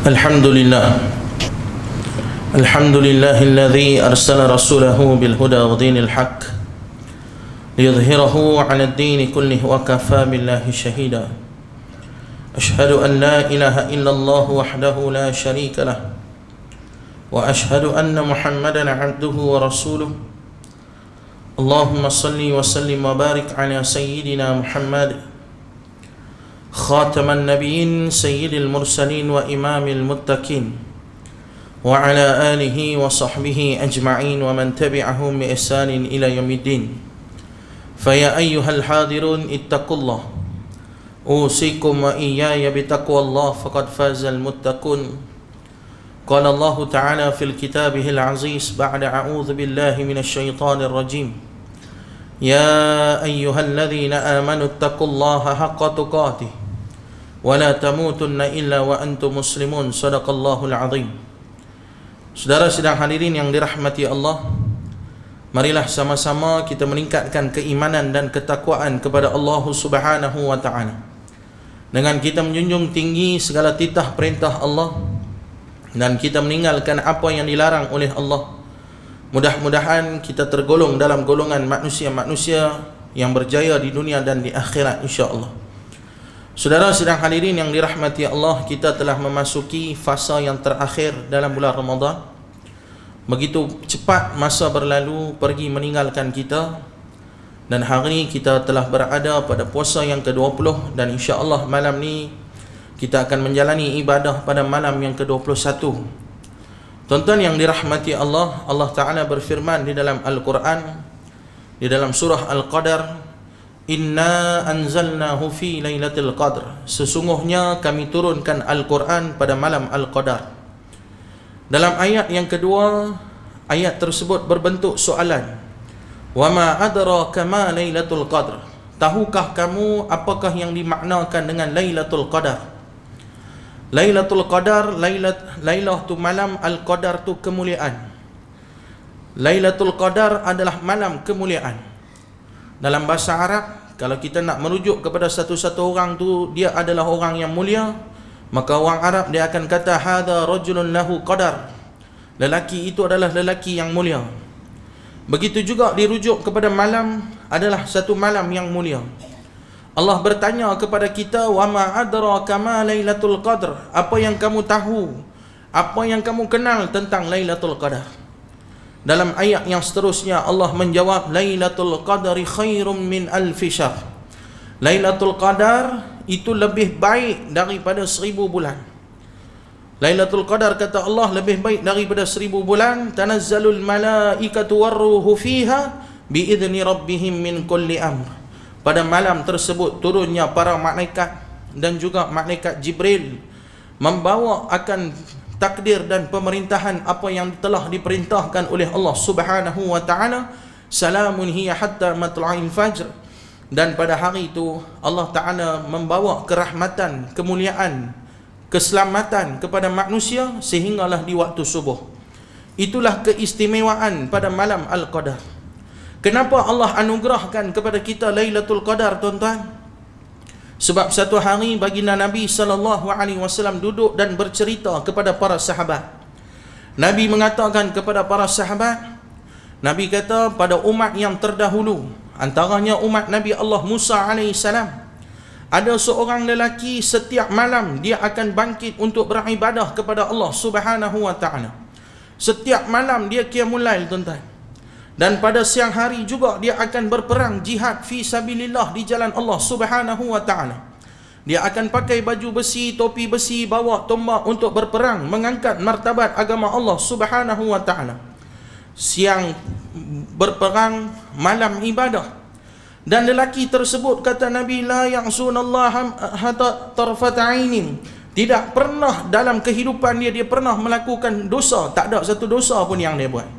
الحمد لله الذي أرسل رسوله بالهدى ودين الحق ليظهره على الدين كله وكفى بالله شهيدا. أشهد أن لا إله إلا الله وحده لا شريك له وأشهد أن محمدا عبده ورسوله. اللهم صل وسلم وبارك على سيدنا محمد خاتم النبيين سيد المرسلين وإمام المتقين وعلى آله وصحبه أجمعين ومن تبعهم بإحسان إلى يوم الدين. فيا أيها الحاضرون اتقوا الله أوصيكم وإياي بتقوى الله فقد فاز المتقون. قال الله تعالى في كتابه العزيز بعد أعوذ بالله من الشيطان الرجيم: يا أيها الذين آمنوا اتقوا الله حق تقاته ولا تموتن إلا وأنتم مسلمون. صدق الله العظيم. Saudara sidang hadirin yang dirahmati Allah, marilah sama-sama kita meningkatkan keimanan dan ketakwaan kepada Allah Subhanahu wa taala dengan kita menjunjung tinggi segala titah perintah Allah dan kita meninggalkan apa yang dilarang oleh Allah. Mudah-mudahan kita tergolong dalam golongan manusia-manusia yang berjaya di dunia dan di akhirat, insya-Allah. Saudara sidang hadirin yang dirahmati Allah, kita telah memasuki fasa yang terakhir dalam bulan Ramadan. Begitu cepat masa berlalu pergi meninggalkan kita, dan hari ini kita telah berada pada puasa yang ke-20, dan insya-Allah malam ni kita akan menjalani ibadah pada malam yang ke-21. Tuan-tuan yang dirahmati Allah, Allah Ta'ala berfirman di dalam Al-Quran, di dalam surah Al-Qadar, Inna anzalnahu fi lailatul qadr. Sesungguhnya kami turunkan Al-Quran pada malam Al-Qadar. Dalam ayat yang kedua, ayat tersebut berbentuk soalan. Wa ma adraka ma lailatul qadr. Tahukah kamu apakah yang dimaknakan dengan Lailatul Qadar? Lailatul Qadar, Lailah tu malam, Al-Qadar tu kemuliaan. Lailatul Qadar adalah malam kemuliaan. Dalam bahasa Arab, kalau kita nak merujuk kepada satu-satu orang tu dia adalah orang yang mulia, maka orang Arab dia akan kata hadza rajulun lahu qadar. Lelaki itu adalah lelaki yang mulia. Begitu juga dirujuk kepada malam adalah satu malam yang mulia. Allah bertanya kepada kita, wa ma adraka ma lailatul qadr. Apa yang kamu tahu, apa yang kamu kenal tentang Lailatul Qadar? Dalam ayat yang seterusnya Allah menjawab, Lailatul Qadari khairum min alfi syahr. Lailatul Qadar itu lebih baik daripada 1000 bulan. Lailatul Qadar, kata Allah, lebih baik daripada 1000 bulan. Tanazzalul malaikatu warruhu fiha biidzni rabbihim min kulli amr. Pada malam tersebut turunnya para malaikat dan juga malaikat Jibril membawa akan takdir dan pemerintahan apa yang telah diperintahkan oleh Allah Subhanahu wa taala. Salamun hiya hatta matla'il fajr. Dan pada hari itu Allah Taala membawa kerahmatan, kemuliaan, keselamatan kepada manusia sehinggalah di waktu subuh. Itulah keistimewaan pada malam Al-Qadar. Kenapa Allah anugerahkan kepada kita Lailatul Qadar, tuan-tuan? Sebab satu hari baginda Nabi SAW duduk dan bercerita kepada para sahabat. Nabi mengatakan kepada para sahabat, Nabi kata pada umat yang terdahulu, antaranya umat Nabi Allah Musa AS, ada seorang lelaki setiap malam dia akan bangkit untuk beribadah kepada Allah Subhanahu wa taala. Setiap malam dia qiyamul lail, tuan-tuan. Dan pada siang hari juga dia akan berperang jihad fi sabilillah di jalan Allah Subhanahu wa taala. Dia akan pakai baju besi, topi besi, bawa tombak untuk berperang mengangkat martabat agama Allah Subhanahu wa taala. Siang berperang, malam ibadah. Dan lelaki tersebut, kata Nabi, la ya'sunallaha hatta tarfat ainin. Tidak pernah dalam kehidupan dia pernah melakukan dosa, tak ada satu dosa pun yang dia buat.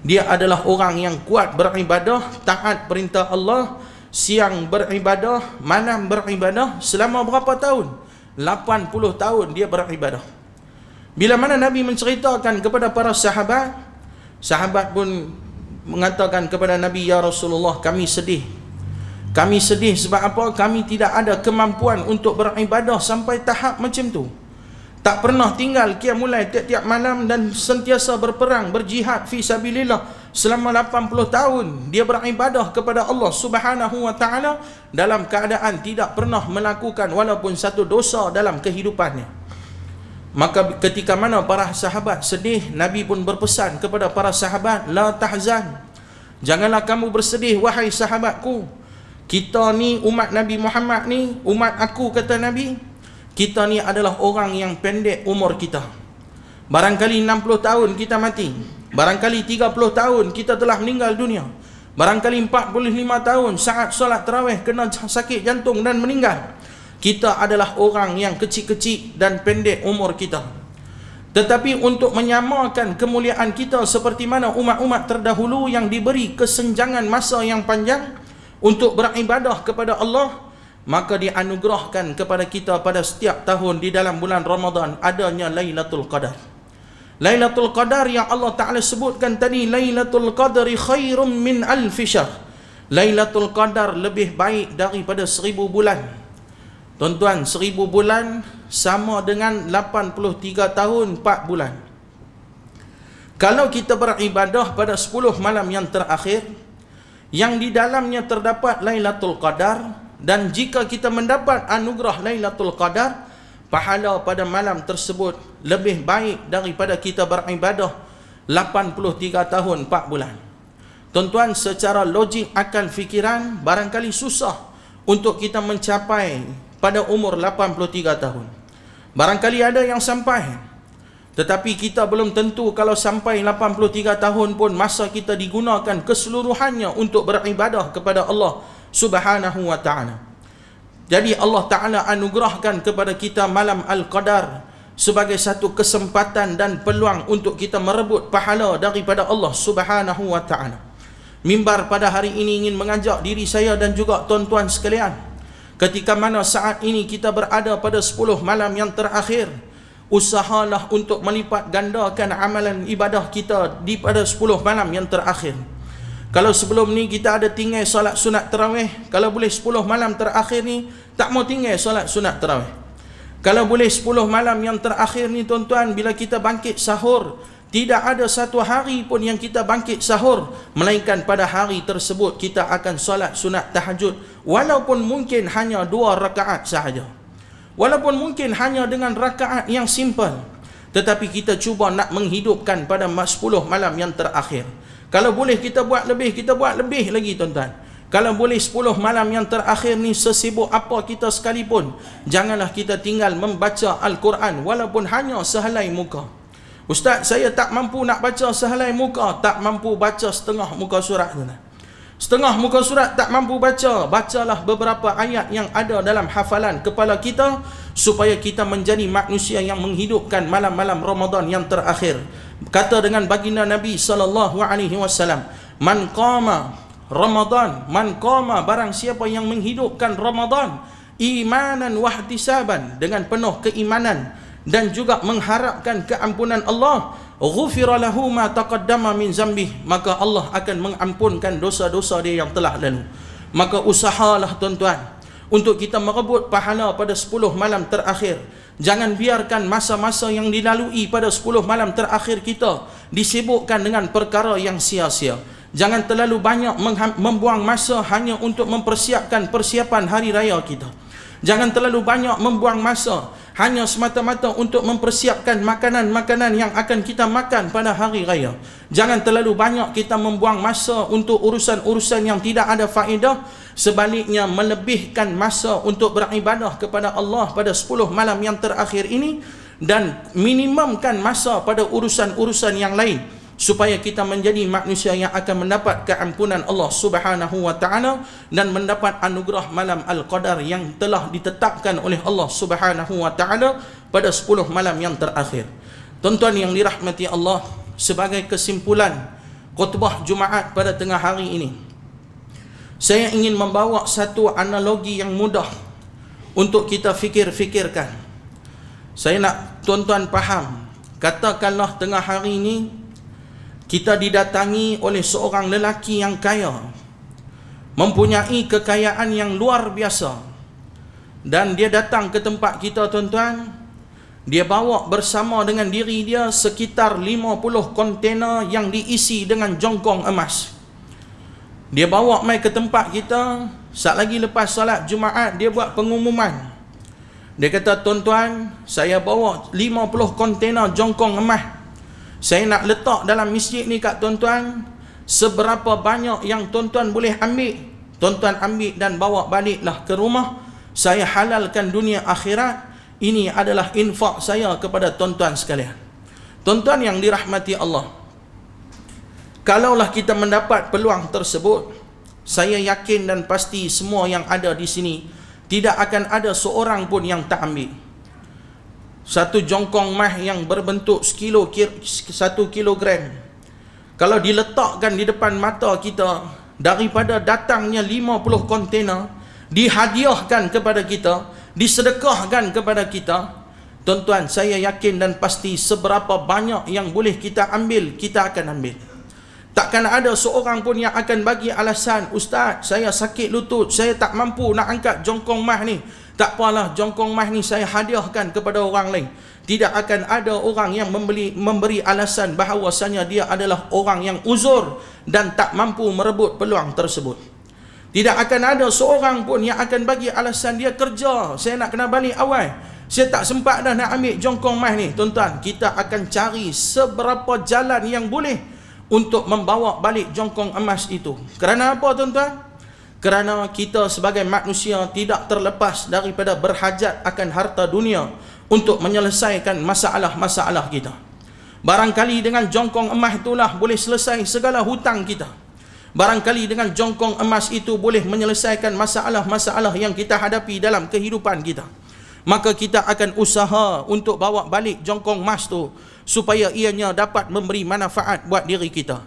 Dia adalah orang yang kuat beribadah, taat perintah Allah, siang beribadah, malam beribadah. Selama berapa tahun? 80 tahun dia beribadah. Bila mana Nabi menceritakan kepada para sahabat, sahabat pun mengatakan kepada Nabi, ya Rasulullah, kami sedih. Kami sedih sebab apa? Kami tidak ada kemampuan untuk beribadah sampai tahap macam tu. tak pernah tinggal qiyamul lail tiap-tiap malam dan sentiasa berperang, berjihad fi sabilillah selama 80 tahun. Dia beribadah kepada Allah Subhanahu wa taala dalam keadaan tidak pernah melakukan walaupun satu dosa dalam kehidupannya. Maka ketika mana para sahabat sedih, Nabi pun berpesan kepada para sahabat, la tahzan, janganlah kamu bersedih wahai sahabatku. Kita ni umat Nabi Muhammad ni, umat aku, kata Nabi, kita ni adalah orang yang pendek umur kita. Barangkali 60 tahun kita mati, barangkali 30 tahun kita telah meninggal dunia, barangkali 45 tahun saat solat tarawih kena sakit jantung dan meninggal. Kita adalah orang yang kecil-kecil dan pendek umur kita. Tetapi untuk menyamakan kemuliaan kita seperti mana umat-umat terdahulu yang diberi kesenjangan masa yang panjang untuk beribadah kepada Allah, maka dianugerahkan kepada kita pada setiap tahun di dalam bulan Ramadan adanya Lailatul Qadar. Lailatul Qadar yang Allah Ta'ala sebutkan tadi, Lailatul Qadri khairum min alfi syahr. Lailatul Qadar lebih baik daripada 1000 bulan. Tuan-tuan, 1000 bulan sama dengan 83 tahun 4 bulan. Kalau kita beribadah pada 10 malam yang terakhir, yang di dalamnya terdapat Lailatul Qadar, dan jika kita mendapat anugerah Lailatul Qadar, pahala pada malam tersebut lebih baik daripada kita beribadah 83 tahun 4 bulan. Tuan-tuan, secara logik akal fikiran barangkali susah untuk kita mencapai pada umur 83 tahun. Barangkali ada yang sampai, tetapi kita belum tentu kalau sampai 83 tahun pun masa kita digunakan keseluruhannya untuk beribadah kepada Allah Subhanahu wa ta'ala. Jadi Allah Ta'ala anugerahkan kepada kita malam Al-Qadar sebagai satu kesempatan dan peluang untuk kita merebut pahala daripada Allah Subhanahu wa ta'ala. Mimbar pada hari ini ingin mengajak diri saya dan juga tuan-tuan sekalian, ketika mana saat ini kita berada pada 10 malam yang terakhir, usahalah untuk melipat gandakan amalan ibadah kita di pada 10 malam yang terakhir. Kalau sebelum ni kita ada tinggal solat sunat tarawih, kalau boleh 10 malam terakhir ni tak mau tinggal solat sunat tarawih. Kalau boleh 10 malam yang terakhir ni tuan-tuan, bila kita bangkit sahur, tidak ada satu hari pun yang kita bangkit sahur melainkan pada hari tersebut kita akan solat sunat tahajud, walaupun mungkin hanya 2 rakaat sahaja, walaupun mungkin hanya dengan rakaat yang simple, tetapi kita cuba nak menghidupkan pada 10 malam yang terakhir. Kalau boleh kita buat lebih, kita buat lebih lagi tuan-tuan. Kalau boleh 10 malam yang terakhir ni, sesibuk apa kita sekalipun, janganlah kita tinggal membaca Al-Quran walaupun hanya sehelai muka. Ustaz, saya tak mampu nak baca sehelai muka, tak mampu baca setengah muka surat tu. Setengah muka surat tak mampu baca, bacalah beberapa ayat yang ada dalam hafalan kepala kita supaya kita menjadi manusia yang menghidupkan malam-malam Ramadan yang terakhir. Kata dengan baginda Nabi SAW, man qama Ramadan, man qama, barang siapa yang menghidupkan Ramadan imanan wahtisaban, dengan penuh keimanan dan juga mengharapkan keampunan Allah, ghufira lahu ma taqaddama min zambih, maka Allah akan mengampunkan dosa-dosa dia yang telah lalu. Maka usahalah tuan-tuan untuk kita merebut pahala pada 10 malam terakhir. Jangan biarkan masa-masa yang dilalui pada 10 malam terakhir kita disibukkan dengan perkara yang sia-sia. Jangan terlalu banyak membuang masa hanya untuk mempersiapkan persiapan hari raya kita. Jangan terlalu banyak membuang masa hanya semata-mata untuk mempersiapkan makanan-makanan yang akan kita makan pada hari raya. Jangan terlalu banyak kita membuang masa untuk urusan-urusan yang tidak ada faedah. Sebaliknya, melebihkan masa untuk beribadah kepada Allah pada 10 malam yang terakhir ini, dan minimumkan masa pada urusan-urusan yang lain, supaya kita menjadi manusia yang akan mendapat keampunan Allah Subhanahu wa ta'ala dan mendapat anugerah malam Al-Qadar yang telah ditetapkan oleh Allah Subhanahu wa ta'ala pada 10 malam yang terakhir. Tuan-tuan yang dirahmati Allah, sebagai kesimpulan khutbah Jumaat pada tengah hari ini, saya ingin membawa satu analogi yang mudah untuk kita fikir-fikirkan. Saya nak tuan-tuan faham, katakanlah tengah hari ini kita didatangi oleh seorang lelaki yang kaya, mempunyai kekayaan yang luar biasa, dan dia datang ke tempat kita tuan-tuan, Dia bawa bersama dengan diri dia sekitar 50 kontena yang diisi dengan jongkong emas. Dia bawa mai ke tempat kita. Saat lagi lepas salat Jumaat, dia buat pengumuman. Dia kata, tuan-tuan, saya bawa 50 kontena jongkong emas. Saya nak letak dalam masjid ni kat tuan-tuan. Seberapa banyak yang tuan-tuan boleh ambil, tuan-tuan ambil dan bawa baliklah ke rumah. Saya halalkan dunia akhirat. Ini adalah infak saya kepada tuan-tuan sekalian. Tuan-tuan yang dirahmati Allah, kalaulah kita mendapat peluang tersebut, saya yakin dan pasti semua yang ada di sini tidak akan ada seorang pun yang tak ambil. Satu jongkong emas yang berbentuk 1 kilogram, kalau diletakkan di depan mata kita, daripada datangnya 50 kontena, dihadiahkan kepada kita, disedekahkan kepada kita, tuan-tuan, saya yakin dan pasti seberapa banyak yang boleh kita ambil, kita akan ambil. Takkan ada seorang pun yang akan bagi alasan, Ustaz, saya sakit lutut, saya tak mampu nak angkat jongkong emas ni. Tak apalah, jongkong emas ni saya hadiahkan kepada orang lain. Tidak akan ada orang yang memberi alasan bahawasanya dia adalah orang yang uzur dan tak mampu merebut peluang tersebut. Tidak akan ada seorang pun yang akan bagi alasan dia kerja, saya nak kena balik awal, saya tak sempat dah nak ambil jongkong emas ni. Tuan-tuan, kita akan cari seberapa jalan yang boleh untuk membawa balik jongkong emas itu. Kerana apa, tuan-tuan? Kerana kita sebagai manusia tidak terlepas daripada berhajat akan harta dunia untuk menyelesaikan masalah-masalah kita. Barangkali dengan jongkong emas itulah boleh selesai segala hutang kita. Barangkali dengan jongkong emas itu boleh menyelesaikan masalah-masalah yang kita hadapi dalam kehidupan kita. Maka kita akan usaha untuk bawa balik jongkong emas tu supaya ianya dapat memberi manfaat buat diri kita.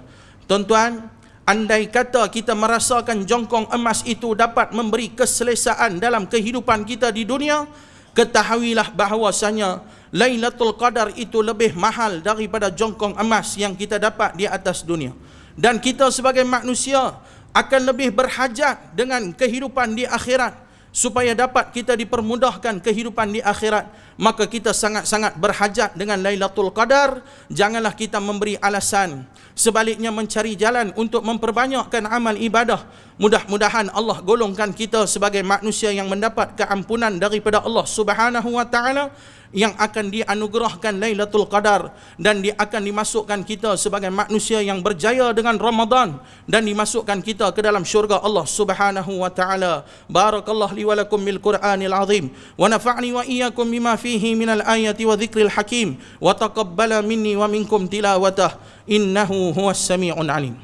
Tuan-tuan, andai kata kita merasakan jongkong emas itu dapat memberi keselesaan dalam kehidupan kita di dunia, ketahuilah bahawasanya Lailatul Qadar itu lebih mahal daripada jongkong emas yang kita dapat di atas dunia. Dan kita sebagai manusia akan lebih berhajat dengan kehidupan di akhirat supaya dapat kita dipermudahkan kehidupan di akhirat. Maka kita sangat-sangat berhajat dengan Lailatul Qadar. Janganlah kita memberi alasan, sebaliknya mencari jalan untuk memperbanyakkan amal ibadah. Mudah-mudahan Allah golongkan kita sebagai manusia yang mendapat keampunan daripada Allah Subhanahu wa taala, yang akan dianugerahkan Lailatul Qadar, dan dia akan dimasukkan kita sebagai manusia yang berjaya dengan Ramadan, dan dimasukkan kita ke dalam syurga Allah Subhanahu wa taala. Barakallahu li wa lakum bil Qur'anil azim wa nafa'ni wa iyyakum bima fihi minal ayati wa dzikril hakim wa taqabbala minni wa minkum tilawatah innahu huwas sami'un alim.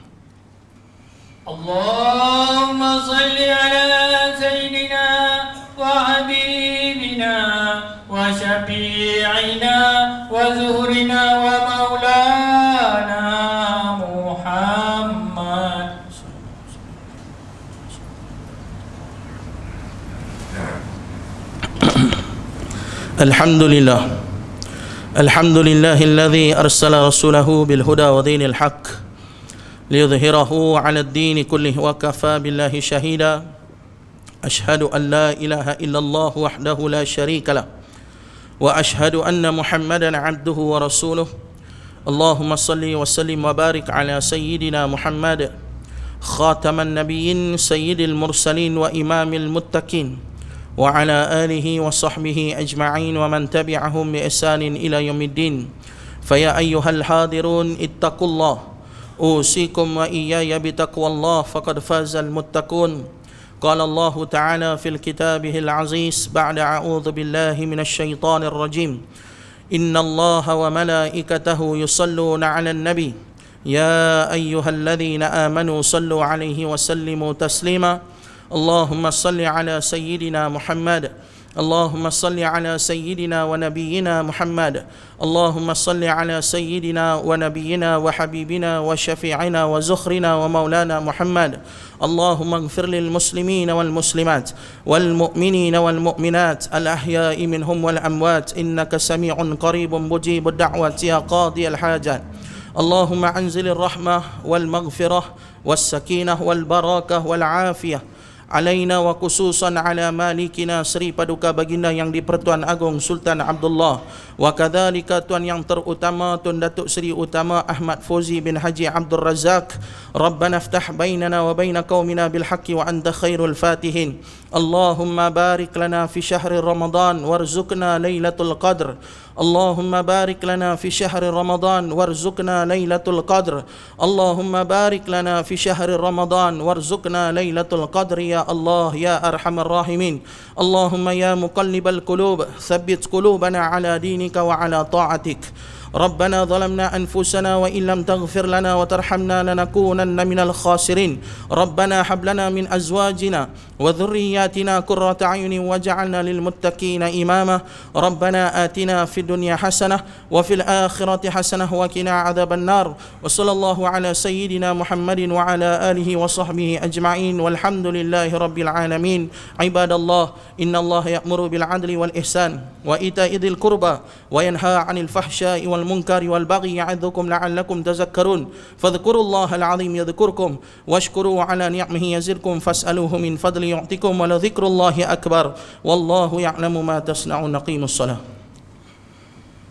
Allahumma salli ala sayyidina wa habibina wa syafi'ina wa zuhrina wa maulana Muhammad. Alhamdulillah. Alhamdulillahilladzi arsala rasulahu bil huda wa dinil haqq liyudhhirahu 'ala ad-din kullihi wa kafa billahi shahida. Ashhadu an la ilaha illallah wahdahu la syarika lah wa ashhadu anna Muhammadan 'abduhu wa rasuluh. Allahumma salli wa sallim wa barik ala sayyidina Muhammad khataman nabiyyin sayyidil mursalin wa imamil muttaqin wa ala alihi wa sahbihi ajma'in wa man tabi'ahum bi ihsanin ila yaumiddin. Fa ya ayyuhal hadirun ittaqullah أوصيكم وإياي بتقوى الله فقد فاز المتقون. قال الله تعالى في الكتابه العزيز بعد أعوذ بالله من الشيطان الرجيم إن الله وملائكته يصلون على النبي يا أيها الذين آمنوا صلوا عليه وسلموا تسليما. اللهم صل على سيدنا محمد. اللهم صل على سيدنا ونبينا محمد. اللهم صل على سيدنا ونبينا وحبيبنا وشفيعنا وزخرنا ومولانا محمد. اللهم اغفر للمسلمين والمسلمات والمؤمنين والمؤمنات الأحياء منهم والأموات إنك سميع قريب مجيب الدعوة يا قاضي الحاجات. اللهم أنزل الرحمة والمغفرة والسكينة والبركة والعافية alaina wa khususan ala malikina Sri Paduka Baginda Yang di-Pertuan Agong Sultan Abdullah, wa kadzalika tuan yang terutama Tun Datuk Seri Utama Ahmad Fauzi bin Haji Abdul Razak. Rabbana iftah bainana wa baina qaumina bil haqqi wa anta khairul fatihin. Allahumma barik lana fi syahri Ramadan warzuqna lailatul qadr. Allahumma barik lana fi syahri Ramadan warzuqna lailatul qadr. Allahumma barik lana fi syahri Ramadan warzuqna lailatul qadr ya Allah ya arhamar rahimin. Allahumma ya muqallibal qulub tsabbit qulubana ala dinika wa ala ta'atik. ربنا ظلمنا أنفسنا وإن لم تغفر لنا وترحمنا لنكونن من الخاسرين. ربنا هب لنا من أزواجنا وذرياتنا قرة أعين واجعلنا للمتقين إماما. ربنا آتنا في الدنيا حسنة وفي الآخرة حسنة وقنا عذاب النار. وصلى الله على سيدنا محمد وعلى آله وصحبه أجمعين والحمد لله رب العالمين. عباد الله إن الله يأمر بالعدل والإحسان وإيتاء ذي القربى وينهى عن الفحشاء والمنكر والبغي يعظكم لعلكم تذكرون. فاذكروا الله العظيم يذكركم واشكروا على نعمه يزدكم فاسألوه من فضل يعطكم ولذكر الله أكبر والله يعلم ما تصنعون. قيموا الصلاة.